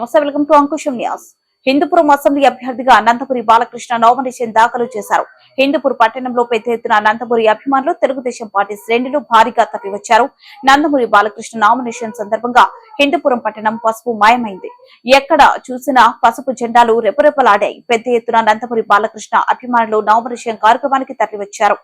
నమస్తే, welcome to Ankusham news. Hindupuram assembly అభ్యర్థిగా Nandamuri Balakrishna nomination దాఖలు చేశారు. హిందూపూర్ పట్టణంలో పెద్ద ఎత్తున నందమూరి అభిమానులు తెలుగుదేశం పార్టీ శ్రేణులు భారీగా తరలివచ్చారు. నందమూరి బాలకృష్ణ నామినేషన్ సందర్భంగా హిందూపురం పట్టణం పసుపు మాయమైంది. ఎక్కడ చూసినా పసుపు జెండాలు రెపరెపలాడాయి. పెద్ద ఎత్తున నందమూరి బాలకృష్ణ అభిమానులు నామినేషన్ కార్యక్రమానికి తరలివచ్చారు.